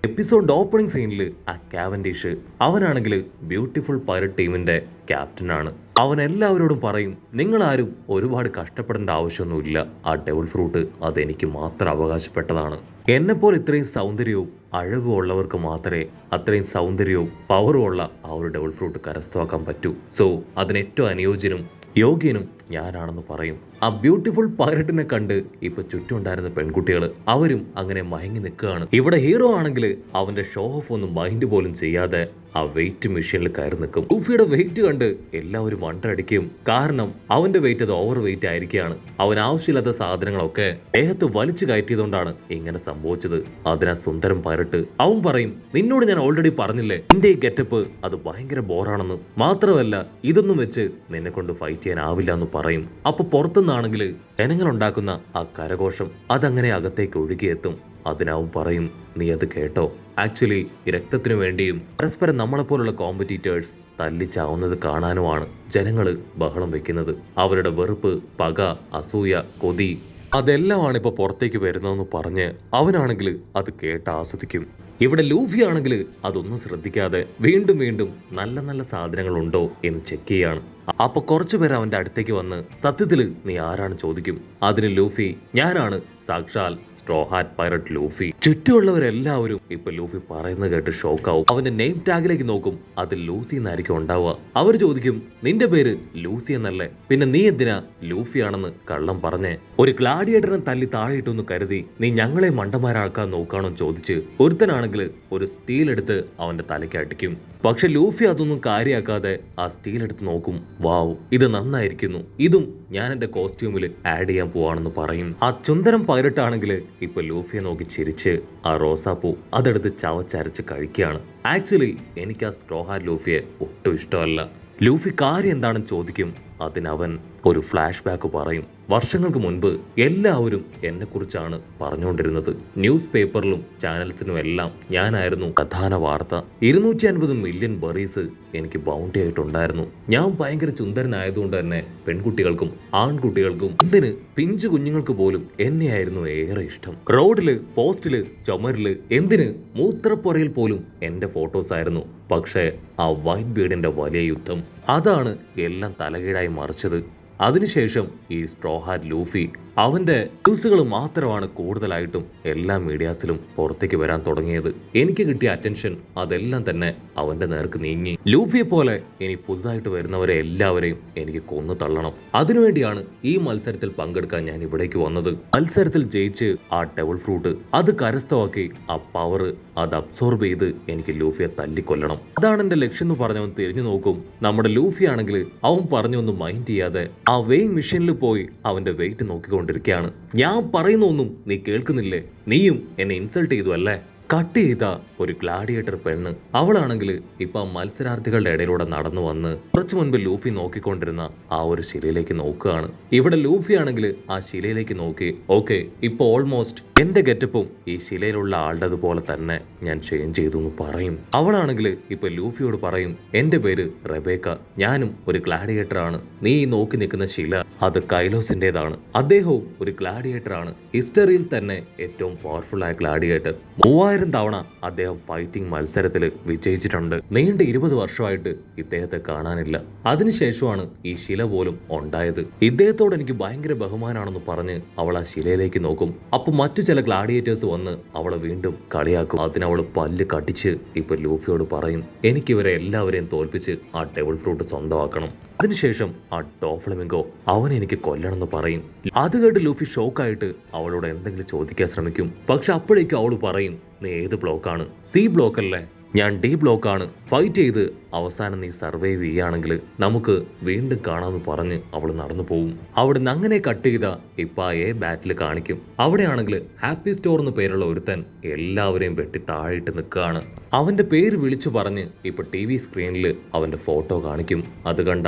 Episode opening സീനിൽ ആ Cavendish അവനാണെങ്കിൽ ബ്യൂട്ടിഫുൾ പൈലറ്റ് ടീമിന്റെ ക്യാപ്റ്റനാണ്. അവൻ എല്ലാവരോടും പറയും, നിങ്ങളാരും ഒരുപാട് കഷ്ടപ്പെടേണ്ട ആവശ്യമൊന്നുമില്ല, ആ ഡെവിൾ ഫ്രൂട്ട് അതെനിക്ക് മാത്രം അവകാശപ്പെട്ടതാണ്. എന്നെപ്പോലെ ഇത്രയും സൗന്ദര്യവും അഴകും ഉള്ളവർക്ക് മാത്രമേ അത്രയും സൗന്ദര്യവും പവറും ഉള്ള ആ ഒരു ഡെവിൾ ഫ്രൂട്ട് കരസ്ഥമാക്കാൻ പറ്റൂ. സോ അതിന് ഏറ്റവും അനുയോജ്യനും യോഗ്യനും ഞാനാണെന്ന് പറയും. ആ ബ്യൂട്ടിഫുൾ പൈലറ്റിനെ കണ്ട് ഇപ്പൊ ചുറ്റുമുണ്ടായിരുന്ന പെൺകുട്ടികൾ അവരും അങ്ങനെ മയങ്ങി നിൽക്കുകയാണ്. ഇവിടെ ഹീറോ ആണെങ്കിൽ അവന്റെ ഷോ ഓഫ് ഒന്നും മൈൻഡ് പോലും ചെയ്യാതെ ആ വെയിറ്റ് മെഷീനിൽ കയറി നിൽക്കും. ലൂഫിയുടെ വെയിറ്റ് കണ്ട് എല്ലാവരും വണ്ടടിക്കും. കാരണം അവന്റെ വെയിറ്റ് അത് ഓവർ വെയിറ്റ് ആയിരിക്കുകയാണ്. അവൻ ആവശ്യമില്ലാത്ത സാധനങ്ങളൊക്കെ ദേഹത്ത് വലിച്ചു കയറ്റിയതുകൊണ്ടാണ് ഇങ്ങനെ സംഭവിച്ചത്. അതിനാ സുന്ദരം പൈലറ്റ് അവൻ പറയും, നിന്നോട് ഞാൻ ഓൾറെഡി പറഞ്ഞില്ലേ നിന്റെ ഈ ഗെറ്റപ്പ് അത് ഭയങ്കര ബോറാണെന്ന്. മാത്രമല്ല ഇതൊന്നും വെച്ച് നിന്നെ കൊണ്ട് ഫൈറ്റ് ചെയ്യാനാവില്ല എന്ന് പറയും. അപ്പൊ പുറത്തുനിന്നാണെങ്കിൽ ജനങ്ങൾ ഉണ്ടാക്കുന്ന ആ കരഘോഷം അതങ്ങനെ അകത്തേക്ക് ഒഴുകിയെത്തും. അതിനാവും പറയും, നീ അത് കേട്ടോ, ആക്ച്വലി രക്തത്തിനു വേണ്ടിയും പരസ്പരം നമ്മളെപ്പോലുള്ള കോമ്പറ്റീറ്റേഴ്സ് തല്ലിച്ചാവുന്നത് കാണാനുമാണ് ജനങ്ങൾ ബഹളം വെക്കുന്നത്. അവരുടെ വെറുപ്പ്, പക, അസൂയ, കൊതി അതെല്ലാമാണ് ഇപ്പൊ പുറത്തേക്ക് വരുന്നതെന്ന് പറഞ്ഞ് അവനാണെങ്കിൽ അത് കേട്ട് ആസ്വദിക്കും. ഇവിടെ ലൂഫി ആണെങ്കിൽ അതൊന്നും ശ്രദ്ധിക്കാതെ വീണ്ടും വീണ്ടും നല്ല നല്ല സാധനങ്ങൾ ഉണ്ടോ എന്ന് ചെക്ക് ചെയ്യാണ്. അപ്പൊ കുറച്ചുപേർ അവന്റെ അടുത്തേക്ക് വന്ന്, സത്യത്തില് നീ ആരാണ് ചോദിക്കും. അതിന് ലൂഫി, ഞാനാണ് സാക്ഷാൽ സ്ട്രോ ഹാറ്റ് പൈലറ്റ് ലൂഫി. ചുറ്റുമുള്ളവരെല്ലാവരും ഇപ്പൊ ലൂഫി പറയുന്നത് കേട്ട് ഷോക്കാവും. അവന്റെ നെയിം ടാഗിലേക്ക് നോക്കും, അതിൽ ലൂസി എന്നായിരിക്കും ഉണ്ടാവുക. അവർ ചോദിക്കും, നിന്റെ പേര് ലൂസി എന്നല്ലേ, പിന്നെ നീ എന്തിനാ ലൂഫി ആണെന്ന് കള്ളം പറഞ്ഞേ? ഒരു ഗ്ലാഡിയേറ്ററിനെ തല്ലി താഴെയിട്ടൊന്ന് കരുതി നീ ഞങ്ങളെ മണ്ടന്മാരാക്കാൻ നോക്കാണോ ചോദിച്ച് ഒരുത്തനാണെങ്കിൽ ഒരു സ്റ്റീൽ എടുത്ത് അവന്റെ തലയ്ക്ക് അടിക്കും. പക്ഷെ ലൂഫി അതൊന്നും കാര്യമാക്കാതെ ആ സ്റ്റീൽ എടുത്ത് നോക്കും. വാവ്, ഇത് നന്നായിരിക്കുന്നു, ഇതും ഞാൻ എന്റെ കോസ്റ്റ്യൂമിൽ ആഡ് ചെയ്യാൻ പോവാണെന്ന് പറയും. ആ ചുന്ദരം പൈലറ്റ് ആണെങ്കിൽ ഇപ്പൊ ലൂഫിയെ നോക്കി ചിരിച്ച് ആ റോസാപ്പൂ അതെടുത്ത് ചവച്ചരച്ച് കഴിക്കുകയാണ്. ആക്ച്വലി എനിക്ക് ആ സ്ട്രോ ഹാറ്റ് ലൂഫിയെ ഒട്ടും ഇഷ്ടമല്ല. ലൂഫി കാര്യം എന്താണെന്ന് ചോദിക്കും. അതിനവൻ ഒരു ഫ്ലാഷ് ബാക്ക് പറയും. വർഷങ്ങൾക്ക് മുൻപ് എല്ലാവരും എന്നെക്കുറിച്ചാണ് പറഞ്ഞുകൊണ്ടിരുന്നത്. ന്യൂസ് പേപ്പറിലും ചാനൽസിനും എല്ലാം ഞാനായിരുന്നു പ്രധാന വാർത്ത. 250 മില്യൺ ബറീസ് എനിക്ക് ബൗണ്ടി ആയിട്ടുണ്ടായിരുന്നു. ഞാൻ ഭയങ്കര ചുന്ദരനായതുകൊണ്ട് തന്നെ പെൺകുട്ടികൾക്കും ആൺകുട്ടികൾക്കും എന്തിന് പിഞ്ചു കുഞ്ഞുങ്ങൾക്ക് പോലും എന്നെയായിരുന്നു ഏറെ ഇഷ്ടം. റോഡില്, പോസ്റ്റില്, ചുമരില്, എന്തിന് മൂത്രപ്പുരയിൽ പോലും എന്റെ ഫോട്ടോസ് ആയിരുന്നു. പക്ഷേ ആ വൈറ്റ് ബീഡിന്റെ വലിയ യുദ്ധം അതാണ് എല്ലാം തലകീഴായി മറിച്ചത്. അതിനുശേഷം ഈ സ്ട്രോ ഹാറ്റ് ലൂഫി അവന്റെ ന്യൂസുകൾ മാത്രമാണ് കൂടുതലായിട്ടും എല്ലാ മീഡിയാസിലും പുറത്തേക്ക് വരാൻ തുടങ്ങിയത്. എനിക്ക് കിട്ടിയ അറ്റൻഷൻ അതെല്ലാം തന്നെ അവന്റെ നേർക്ക് നീങ്ങി. ലൂഫിയെ പോലെ ഇനി പുതുതായിട്ട് വരുന്നവരെ എല്ലാവരെയും എനിക്ക് കൊന്നു തള്ളണം. അതിനുവേണ്ടിയാണ് ഈ മത്സരത്തിൽ പങ്കെടുക്കാൻ ഞാൻ ഇവിടേക്ക് വന്നത്. മത്സരത്തിൽ ജയിച്ച് ആ ഡെവിൾ ഫ്രൂട്ട് അത് കരസ്ഥമാക്കി ആ പവർ അത് അബ്സോർബ് ചെയ്ത് എനിക്ക് ലൂഫിയെ തല്ലിക്കൊല്ലണം. അതാണ് എന്റെ ലക്ഷ്യം എന്ന് പറഞ്ഞവൻ തിരിഞ്ഞു നോക്കും. നമ്മുടെ ലൂഫി ആണെങ്കിൽ അവൻ പറഞ്ഞൊന്നും മൈൻഡ് ചെയ്യാതെ ആ വെയിങ് മെഷീനിൽ പോയി അവന്റെ വെയിറ്റ് നോക്കിക്കൊണ്ടിരിക്കുകയാണ്. ഞാൻ പറയുന്ന ഒന്നും നീ കേൾക്കുന്നില്ലേ? നീയും എന്നെ ഇൻസൾട്ട് ചെയ്തു അല്ലേ? കട്ട് ചെയ്ത ഒരു ഗ്ലാഡിയേറ്റർ പെണ്ണ് അവളാണെങ്കിൽ ഇപ്പൊ മത്സരാർത്ഥികളുടെ ഇടയിലൂടെ നടന്നു വന്ന് കുറച്ചു മുൻപ് ലൂഫി നോക്കിക്കൊണ്ടിരുന്ന ആ ഒരു ശിലയിലേക്ക് നോക്കുകയാണ്. ഇവിടെ ലൂഫി ആണെങ്കിൽ ആ ശിലയിലേക്ക് നോക്കി, ഓക്കെ, ഇപ്പൊ ഓൾമോസ്റ്റ് എന്റെ ഗെറ്റപ്പും ഈ ശിലയിലുള്ള ആളുടെ പോലെ തന്നെ ഞാൻ ചേഞ്ച് ചെയ്തു എന്ന് പറയും. അവളാണെങ്കിൽ ഇപ്പൊ ലൂഫിയോട് പറയും, എന്റെ പേര് റെബേക്ക, ഞാനും ഒരു ഗ്ലാഡിയേറ്റർ ആണ്. നീ നോക്കി നിൽക്കുന്ന ശില അത് കൈലോസിന്റേതാണ്. അദ്ദേഹവും ഒരു ഗ്ലാഡിയേറ്റർ ആണ്. ഹിസ്റ്ററിയിൽ തന്നെ ഏറ്റവും പവർഫുൾ ആയ ഗ്ലാഡിയേറ്റർ. 3000 തവണ അദ്ദേഹം ഫൈറ്റിംഗ് മത്സരത്തിൽ വിജയിച്ചിട്ടുണ്ട്. നീണ്ട 20 വർഷമായിട്ട് ഇദ്ദേഹത്തെ കാണാനില്ല. അതിനുശേഷമാണ് ഈ ശില പോലും ഉണ്ടായത്. ഇദ്ദേഹത്തോട് എനിക്ക് ഭയങ്കര ബഹുമാനാണെന്ന് പറഞ്ഞ് അവൾ ആ ശിലയിലേക്ക് നോക്കും. അപ്പൊ മറ്റു ചില ഗ്ലാഡിയേറ്റേഴ്സ് വന്ന് അവളെ വീണ്ടും കളിയാക്കും. അതിനവള് പല്ല് കടിച്ച് ഇപ്പൊ ലൂഫിയോട് പറയും, എനിക്കിവരെ എല്ലാവരെയും തോൽപ്പിച്ച് ആ ഡെവിൾ ഫ്രൂട്ട് സ്വന്തമാക്കണം. അതിനുശേഷം ആ ഡോഫ്ലമിംഗോ അവനെ എനിക്ക് കൊല്ലണമെന്ന് പറയും. അത് കേട്ട് ലൂഫി ഷോക്കായിട്ട് അവളോട് എന്തെങ്കിലും ചോദിക്കാൻ ശ്രമിക്കും. പക്ഷെ അപ്പോഴേക്കും അവള് പറയും, നീ ഏത് ബ്ലോക്കാണ്? സി ബ്ലോക്ക് അല്ലേ? ഞാൻ ഡി ബ്ലോക്കാണ്. ഫൈറ്റ് ചെയ്ത് അവസാനം നീ സർവൈവ് ചെയ്യുകയാണെങ്കിൽ നമുക്ക് വീണ്ടും കാണാമെന്ന് പറഞ്ഞ് അവൾ നടന്നു പോകും. അവിടുന്ന് അങ്ങനെ കട്ട് ചെയ്ത ഇപ്പൊ ആ എ ബാറ്റിൽ കാണിക്കും. അവിടെയാണെങ്കിൽ ഹാപ്പി സ്റ്റോർ എന്ന് പേരുള്ള ഒരുത്തൻ എല്ലാവരെയും വെട്ടി താഴെയിട്ട് നിൽക്കുകയാണ്. അവന്റെ പേര് വിളിച്ചു പറഞ്ഞ് ഇപ്പൊ TV സ്ക്രീനിൽ അവന്റെ ഫോട്ടോ കാണിക്കും. അത് കണ്ട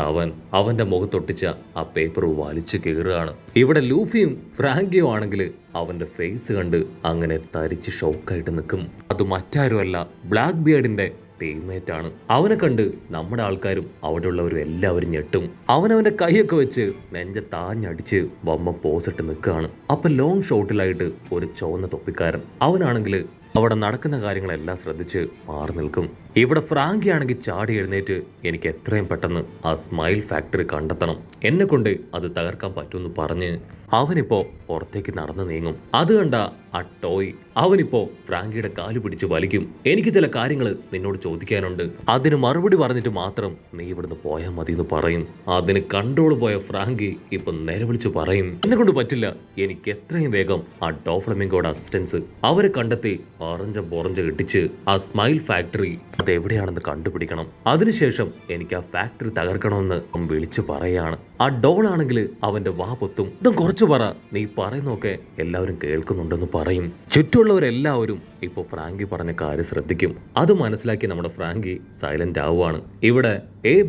അവന്റെ മുഖത്തൊട്ടിച്ച ആ പേപ്പർ വലിച്ചു കീറുകയാണ്. ഇവിടെ ലൂഫിയും ഫ്രാങ്കിയും ആണെങ്കിൽ അവന്റെ ഫേസ് കണ്ട് അങ്ങനെ തരിച്ച് ഷോക്കായിട്ട് നിൽക്കും. അത് മറ്റാരുമല്ല, ബ്ലാക്ക് ബിയർഡിന്റെ ടീംമേറ്റ് ആണ്. അവനെ കണ്ട് നമ്മുടെ ആൾക്കാരും അവിടെയുള്ളവരും എല്ലാവരും ഞെട്ടും. അവനവന്റെ കൈയൊക്കെ വെച്ച് നെഞ്ച താഞ്ഞടിച്ച് വമ്മ പോസിട്ട് നിൽക്കുകയാണ്. അപ്പൊ ലോങ് ഷോട്ടിലായിട്ട് ഒരു ചുവന്ന തൊപ്പിക്കാരൻ അവനാണെങ്കിൽ അവിടെ നടക്കുന്ന കാര്യങ്ങളെല്ലാം ശ്രദ്ധിച്ച് മാറി നിൽക്കും. ഇവിടെ ഫ്രാങ്കി ആണെങ്കിൽ ചാടി എഴുന്നേറ്റ് എനിക്ക് എത്രയും പെട്ടെന്ന് ആ സ്മൈൽ ഫാക്ടറി കണ്ടെത്തണം, എന്നെ കൊണ്ട് അത് തകർക്കാൻ പറ്റുമെന്ന് പറഞ്ഞ് അവനിപ്പോ പുറത്തേക്ക് നടന്നു നീങ്ങും. അത് കണ്ട ആ ടോയ് അവനിപ്പോ ഫ്രാങ്കിയുടെ കാല് പിടിച്ച് വലിക്കും. എനിക്ക് ചില കാര്യങ്ങൾ നിന്നോട് ചോദിക്കാനുണ്ട്, അതിന് മറുപടി പറഞ്ഞിട്ട് മാത്രം നീ ഇവിടുന്ന് പോയാൽ മതി എന്ന് പറയും. അതിന് കൺട്രോൾ പോയ ഫ്രാങ്കി ഇപ്പൊ നിലവിളിച്ചു പറയും, എന്നെ കൊണ്ട് പറ്റില്ല, എനിക്ക് എത്രയും വേഗം ആ ഡോഫ്ലമിംഗോയുടെ അസിസ്റ്റൻസ് അവരെ കണ്ടെത്തി ഓറഞ്ച ബോറഞ്ച കെട്ടിച്ച് ആ സ്മൈൽ ഫാക്ടറി അത് എവിടെയാണെന്ന് കണ്ടുപിടിക്കണം. അതിനുശേഷം എനിക്ക് ആ ഫാക്ടറി തകർക്കണമെന്ന് അവൻ വിളിച്ചു പറയാണ്. ആ ഡോളാണെങ്കിൽ അവന്റെ വാ പൊത്തും, ഇതും കുറച്ചു പറ, നീ പറയുന്നൊക്കെ എല്ലാവരും കേൾക്കുന്നുണ്ടെന്ന് പറയും. ചുറ്റുമുള്ളവരെല്ലാവരും ഇപ്പൊ ഫ്രാങ്കി പറഞ്ഞ കാര്യം ശ്രദ്ധിക്കും. അത് മനസ്സിലാക്കി നമ്മുടെ ഫ്രാങ്കി സൈലന്റ് ആവുകയാണ്. ഇവിടെ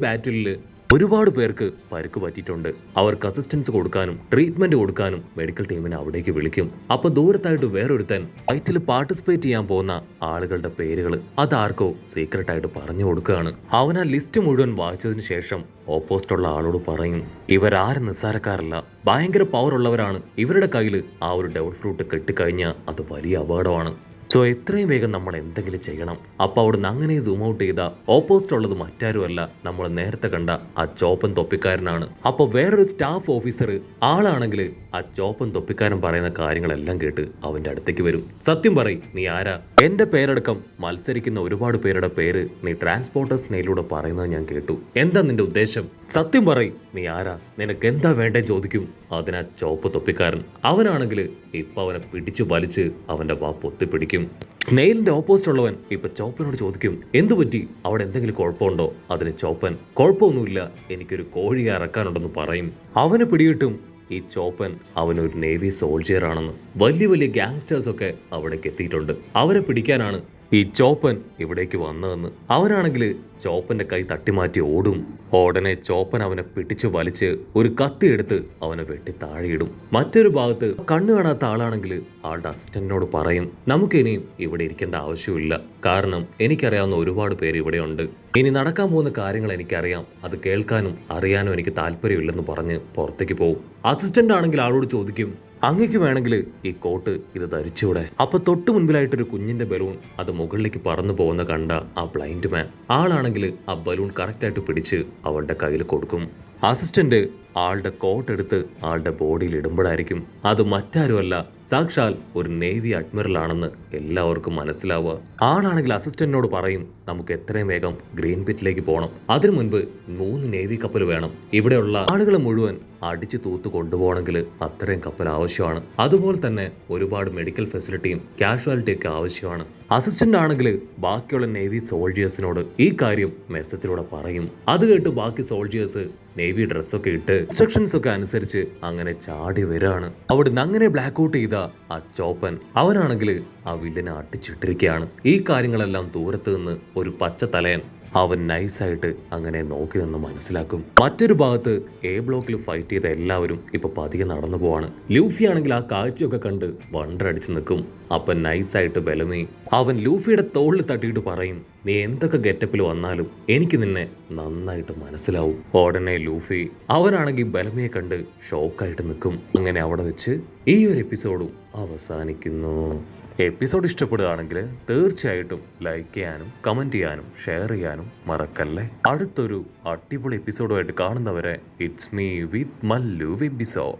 ബാറ്റിലില് ഒരുപാട് പേർക്ക് പരുക്ക് പറ്റിയിട്ടുണ്ട്. അവർക്ക് അസിസ്റ്റൻസ് കൊടുക്കാനും ട്രീറ്റ്മെന്റ് കൊടുക്കാനും മെഡിക്കൽ ടീമിനെ അവിടേക്ക് വിളിക്കും. അപ്പൊ ദൂരത്തായിട്ട് വേറൊരുത്തൻ ഫൈറ്റിൽ പാർട്ടിസിപ്പേറ്റ് ചെയ്യാൻ പോകുന്ന ആളുകളുടെ പേരുകൾ അതാർക്കോ സീക്രട്ട് ആയിട്ട് പറഞ്ഞു കൊടുക്കുകയാണ്. അവൻ ആ ലിസ്റ്റ് മുഴുവൻ വായിച്ചതിന് ശേഷം ഓപ്പോസിറ്റുള്ള ആളോട് പറയും, ഇവരാരും നിസ്സാരക്കാരല്ല, ഭയങ്കര പവർ ഉള്ളവരാണ്. ഇവരുടെ കയ്യിൽ ആ ഒരു ഡെവൽ ഫ്രൂട്ട് കെട്ടിക്കഴിഞ്ഞാൽ അത് വലിയ അപകടമാണ്. സോ എത്രയും വേഗം നമ്മൾ എന്തെങ്കിലും ചെയ്യണം. അപ്പോൾ അവിടുന്ന് അങ്ങനെ സൂം ഔട്ട് ചെയ്ത ഓപ്പോസിറ്റ് ഉള്ളത് മറ്റാരുമല്ല, നമ്മൾ നേരത്തെ കണ്ട ആ ചോപ്പൻ തൊപ്പിക്കാരനാണ്. അപ്പോൾ വേറൊരു സ്റ്റാഫ് ഓഫീസർ ആളാണെങ്കിൽ ആ ചോപ്പൻ തൊപ്പിക്കാരൻ പറയുന്ന കാര്യങ്ങളെല്ലാം കേട്ട് അവന്റെ അടുത്തേക്ക് വരും. സത്യം പറയും, നീ ആരാ? എന്റെ പേരടക്കം മത്സരിക്കുന്ന ഒരുപാട് പേരുടെ പേര് നീ ട്രാൻസ്പോർട്ടേഴ്സ് നെയിലൂടെ പറയുന്നത് ഞാൻ കേട്ടു. എന്താ നിന്റെ ഉദ്ദേശം? സത്യം പറയും, നീ ആരാ? നിനക്ക് എന്താ വേണ്ടേ ചോദിക്കും. അതിനാ ചോപ്പ് തൊപ്പിക്കാരൻ അവനാണെങ്കിൽ ഇപ്പൊ അവനെ പിടിച്ചു വലിച്ച് അവന്റെ വാ പൊത്തിപ്പിടിക്കും. സ്നെയിലിന്റെ ഓപ്പോസിറ്റ് ഉള്ളവൻ ഇപ്പൊ ചോപ്പനോട് ചോദിക്കും, എന്തു പറ്റി, അവിടെ എന്തെങ്കിലും കുഴപ്പമുണ്ടോ? അതിന് ചോപ്പൻ, കുഴപ്പമൊന്നുമില്ല, എനിക്കൊരു കോഴിയെ ഇറക്കാനുണ്ടെന്ന് പറയും. അവനെ പിടികിട്ടും ഈ ചോപ്പൻ അവനൊരു നേവി സോൾജിയർ ആണെന്ന്. വലിയ വലിയ ഗാങ്സ്റ്റേഴ്സ് ഒക്കെ അവിടേക്ക് എത്തിയിട്ടുണ്ട്. അവരെ പിടിക്കാനാണ് ഈ ചോപ്പൻ ഇവിടേക്ക് വന്നതെന്ന്. അവനാണെങ്കിൽ ചോപ്പന്റെ കൈ തട്ടിമാറ്റി ഓടും. ഉടനെ ചോപ്പൻ അവനെ പിടിച്ചു വലിച്ച് ഒരു കത്തി എടുത്ത് അവനെ വെട്ടി താഴെയിടും. മറ്റൊരു ഭാഗത്ത് കണ്ണു കാണാത്ത ആളാണെങ്കിൽ ആളുടെ അസിസ്റ്റന്റിനോട് പറയും, നമുക്കിനിയും ഇവിടെ ഇരിക്കേണ്ട ആവശ്യമില്ല, കാരണം എനിക്കറിയാവുന്ന ഒരുപാട് പേര് ഇവിടെ ഉണ്ട്. ഇനി നടക്കാൻ പോകുന്ന കാര്യങ്ങൾ എനിക്കറിയാം, അത് കേൾക്കാനും അറിയാനും എനിക്ക് താല്പര്യമില്ലെന്ന് പറഞ്ഞ് പുറത്തേക്ക് പോകും. അസിസ്റ്റന്റ് ആണെങ്കിൽ ആളോട് ചോദിക്കും, അങ്ങേക്ക് വേണമെങ്കിൽ ഈ കോട്ട് ഇത് ധരിച്ചൂടെ? അപ്പൊ തൊട്ടു മുൻപിലായിട്ടൊരു കുഞ്ഞിന്റെ ബലൂൺ അത് മുകളിലേക്ക് പറന്നു പോകുന്ന കണ്ട ആ ബ്ലൈൻഡ് മാൻ ആളാണെങ്കിൽ ആ ബലൂൺ കറക്റ്റായിട്ട് പിടിച്ച് അവളുടെ കയ്യിൽ കൊടുക്കും. അസിസ്റ്റന്റ് ആളുടെ കോട്ട് എടുത്ത് ആളുടെ ബോഡിയിൽ ഇടുമ്പോഴായിരിക്കും അത് മറ്റാരുമല്ല, സാക്ഷാൽ ഒരു നേവി അഡ്മിറൽ ആണെന്ന് എല്ലാവർക്കും മനസ്സിലാവുക. ആളാണെങ്കിൽ അസിസ്റ്റന്റിനോട് പറയും, നമുക്ക് എത്രയും വേഗം ഗ്രീൻ പിറ്റിലേക്ക് പോകണം, അതിനു മുൻപ് 3 നേവി കപ്പൽ വേണം. ഇവിടെയുള്ള ആളുകളെ മുഴുവൻ അടിച്ചു തൂത്ത് കൊണ്ടുപോകണമെങ്കിൽ അത്രയും കപ്പൽ ആവശ്യമാണ്. അതുപോലെ തന്നെ ഒരുപാട് മെഡിക്കൽ ഫെസിലിറ്റിയും കാഷ്വാലിറ്റി ഒക്കെ ആവശ്യമാണ്. അസിസ്റ്റന്റ് ആണെങ്കിൽ ബാക്കിയുള്ള നേവി സോൾജിയേഴ്സിനോട് ഈ കാര്യം മെസ്സേജിലൂടെ പറയും. അത് കേട്ട് ബാക്കി സോൾജിയേഴ്സ് നേവി ഡ്രസ്സൊക്കെ ഇട്ട് ഇൻസ്ട്രക്ഷൻസ് ഒക്കെ അനുസരിച്ച് അങ്ങനെ ചാടി വരാണ്. അവിടുന്ന് അങ്ങനെ ബ്ലാക്ക് ഔട്ട് ചെയ്ത ആ ചോപ്പൻ അവനാണെങ്കിൽ ആ വില്ലനെ അട്ടിച്ചിട്ടിരിക്കുകയാണ്. ഈ കാര്യങ്ങളെല്ലാം ദൂരത്ത് നിന്ന് ഒരു പച്ച തലയൻ അവൻ നൈസായിട്ട് അങ്ങനെ നോക്കി നിന്ന് മനസ്സിലാക്കും. മറ്റൊരു ഭാഗത്ത് ബ്ലോക്കിൽ ഫൈറ്റ് ചെയ്ത എല്ലാവരും ഇപ്പൊ പതിയെ നടന്നു പോവാണ്. ലൂഫി ആണെങ്കിൽ ആ കാഴ്ചയൊക്കെ കണ്ട് വണ്ടറടിച്ച് നിൽക്കും. അപ്പൊ നൈസായിട്ട് ബെലമി അവൻ ലൂഫിയുടെ തോളിൽ തട്ടിയിട്ട് പറയും, നീ എന്തൊക്കെ ഗെറ്റപ്പിൽ വന്നാലും എനിക്ക് നിന്നെ നന്നായിട്ട് മനസ്സിലാവും. ഉടനെ ലൂഫി അവനാണെങ്കിൽ ബെലമിയെ കണ്ട് ഷോക്കായിട്ട് നിൽക്കും. അങ്ങനെ അവിടെ വെച്ച് ഈ ഒരു എപ്പിസോഡും അവസാനിക്കുന്നു. എപ്പിസോഡ് ഇഷ്ടപ്പെടുകയാണെങ്കിൽ തീർച്ചയായിട്ടും ലൈക്ക് ചെയ്യാനും കമന്റ് ചെയ്യാനും ഷെയർ ചെയ്യാനും മറക്കല്ലേ. അടുത്തൊരു അടിപൊളി എപ്പിസോഡുമായിട്ട് കാണുന്നവരെ it's me with Mallu episode.